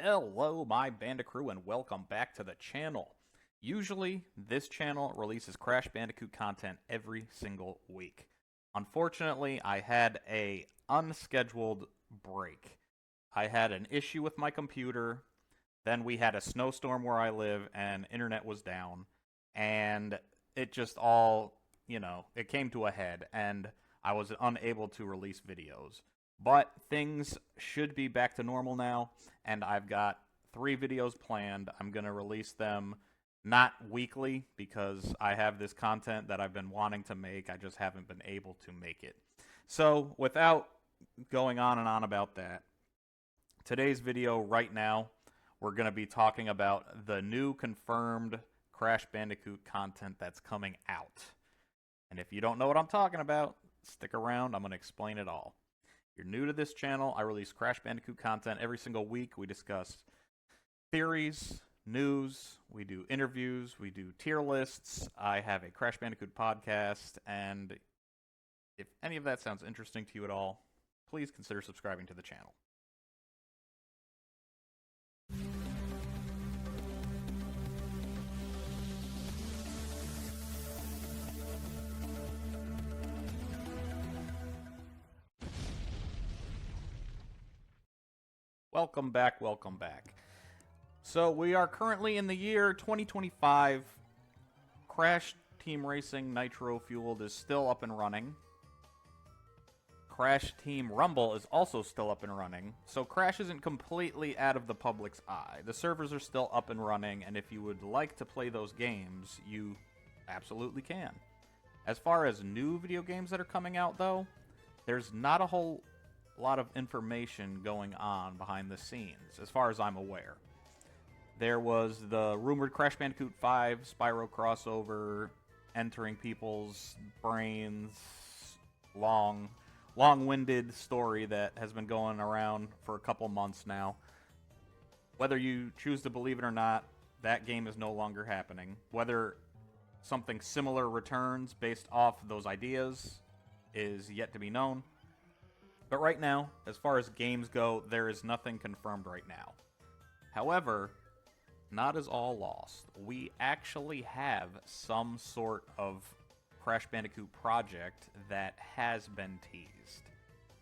Hello, my band of crew, and welcome back to the channel. Usually, this channel releases Crash Bandicoot content every single week. Unfortunately, I had a unscheduled break. I had an issue with my computer, then we had a snowstorm where I live, and internet was down, and it just all, it came to a head, and I was unable to release videos. But things should be back to normal now, and I've got 3 videos planned. I'm going to release them not weekly because I have this content that I've been wanting to make. I just haven't been able to make it. So without going on and on about that, today's video right now, we're going to be talking about the new confirmed Crash Bandicoot content that's coming out. And if you don't know what I'm talking about, stick around. I'm going to explain it all. If you're new to this channel, I release Crash Bandicoot content every single week. We discuss theories, news, we do interviews, we do tier lists. I have a Crash Bandicoot podcast, and if any of that sounds interesting to you at all, please consider subscribing to the channel. Welcome back, welcome back. So we are currently in the year 2025. Crash Team Racing Nitro Fueled is still up and running. Crash Team Rumble is also still up and running. So Crash isn't completely out of the public's eye. The servers are still up and running, and if you would like to play those games, you absolutely can. As far as new video games that are coming out, though, there's not a whole lot of information going on behind the scenes, as far as I'm aware. There was the rumored Crash Bandicoot 5 Spyro crossover entering people's brains, long-winded story that has been going around for a couple months now. Whether you choose to believe it or not, that game is no longer happening. Whether something similar returns based off those ideas is yet to be known. But right now, as far as games go, there is nothing confirmed right now. However, not is all lost. We actually have some sort of Crash Bandicoot project that has been teased,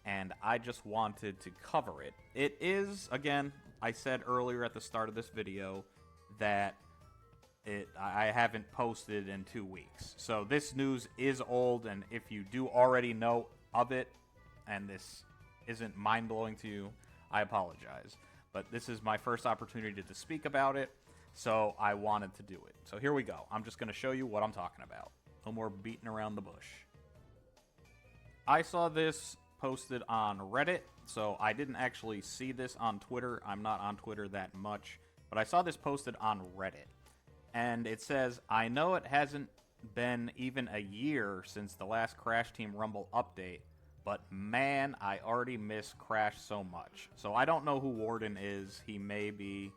and I just wanted to cover it. It is, again, I said earlier at the start of this video that I haven't posted in 2 weeks. So this news is old, and if you do already know of it, and this isn't mind-blowing to you, I apologize. But this is my first opportunity to speak about it, so I wanted to do it. So here we go. I'm just going to show you what I'm talking about. No more beating around the bush. I saw this posted on Reddit, so I didn't actually see this on Twitter. I'm not on Twitter that much, but I saw this posted on Reddit. And it says, I know it hasn't been even a year since the last Crash Team Rumble update, but man, I already miss Crash so much. So I don't know who Warden is. He may be,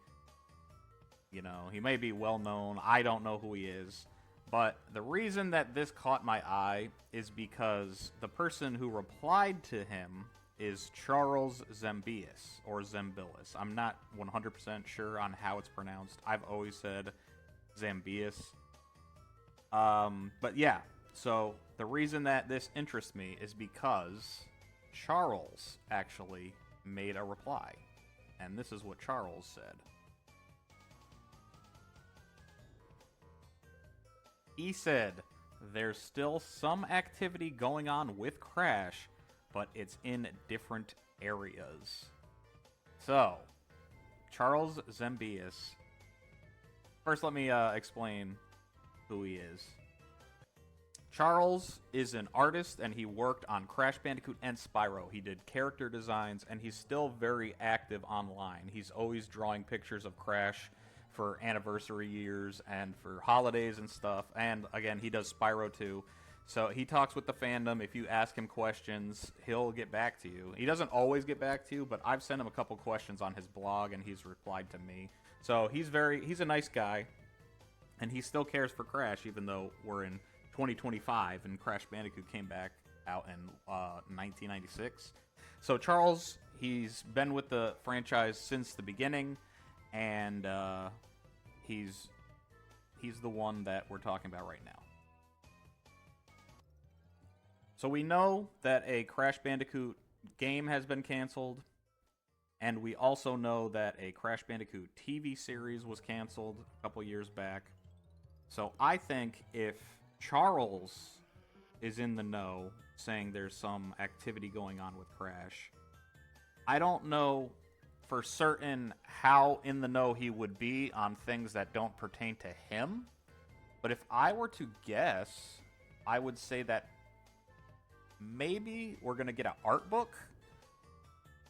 he may be well known. I don't know who he is. But the reason that this caught my eye is because the person who replied to him is Charles Zembillas, or Zembillas. I'm not 100% sure on how it's pronounced. I've always said Zembillas. But yeah, so the reason that this interests me is because Charles actually made a reply. And this is what Charles said. He said, there's still some activity going on with Crash, but it's in different areas. So, Charles Zembillas. First, let me explain who he is. Charles is an artist, and he worked on Crash Bandicoot and Spyro. He did character designs, and he's still very active online. He's always drawing pictures of Crash for anniversary years and for holidays and stuff. And again, he does Spyro too. So he talks with the fandom. If you ask him questions, he'll get back to you. He doesn't always get back to you, but I've sent him a couple questions on his blog, and he's replied to me. So he's a nice guy, and he still cares for Crash, even though we're in 2025 and Crash Bandicoot came back out in 1996. So Charles, he's been with the franchise since the beginning, and he's the one that we're talking about right now. So we know that a Crash Bandicoot game has been canceled, and we also know that a Crash Bandicoot TV series was canceled a couple years back. So I think if Charles is in the know, saying there's some activity going on with Crash, I don't know for certain how in the know he would be on things that don't pertain to him. But if I were to guess, I would say that maybe we're going to get an art book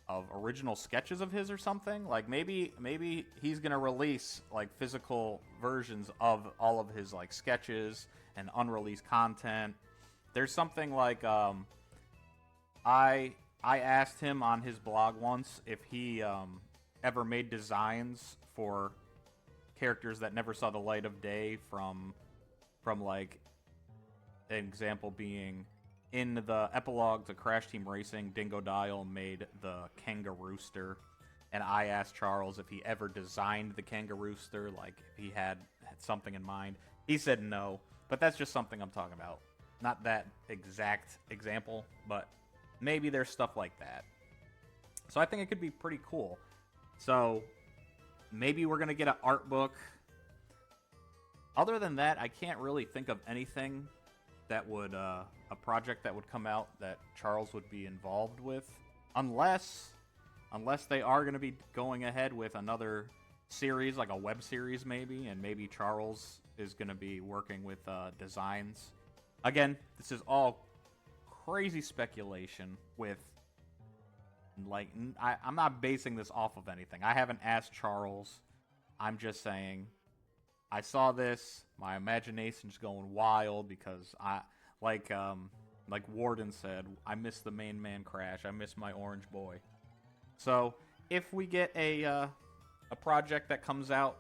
of original sketches of his or something. Like maybe he's going to release like physical versions of all of his like sketches and unreleased content. There's something like I asked him on his blog once if he ever made designs for characters that never saw the light of day from like an example being in the epilogue to Crash Team Racing, Dingo Dial made the Kangarooster, and I asked Charles if he ever designed the Kangarooster, like if he had something in mind. He said no, but that's just something I'm talking about. Not that exact example, but maybe there's stuff like that. So I think it could be pretty cool. So maybe we're going to get an art book. Other than that, I can't really think of anything that would, a project that would come out that Charles would be involved with. Unless they are going to be going ahead with another series, like a web series maybe, and maybe Charles is going to be working with designs. Again, this is all crazy speculation with, like, I'm not basing this off of anything. I haven't asked Charles. I'm just saying, I saw this, my imagination's going wild because like Warden said, I miss the main man Crash. I miss my orange boy. So if we get a project that comes out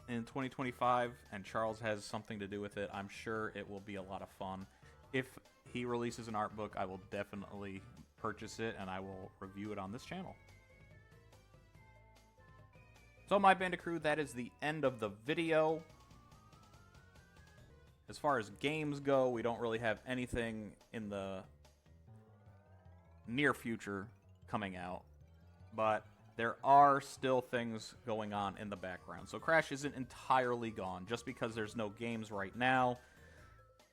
in 2025 and Charles has something to do with it, I'm sure it will be a lot of fun. If he releases an art book, I will definitely purchase it and I will review it on this channel. So my Bandit Crew, that is the end of the video. As far as games go, we don't really have anything in the near future coming out, but there are still things going on in the background. So Crash isn't entirely gone. Just because there's no games right now,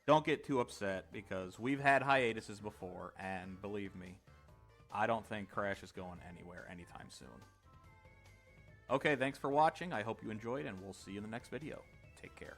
don't get too upset, because we've had hiatuses before, and believe me, I don't think Crash is going anywhere anytime soon. Okay, thanks for watching. I hope you enjoyed, and we'll see you in the next video. Take care.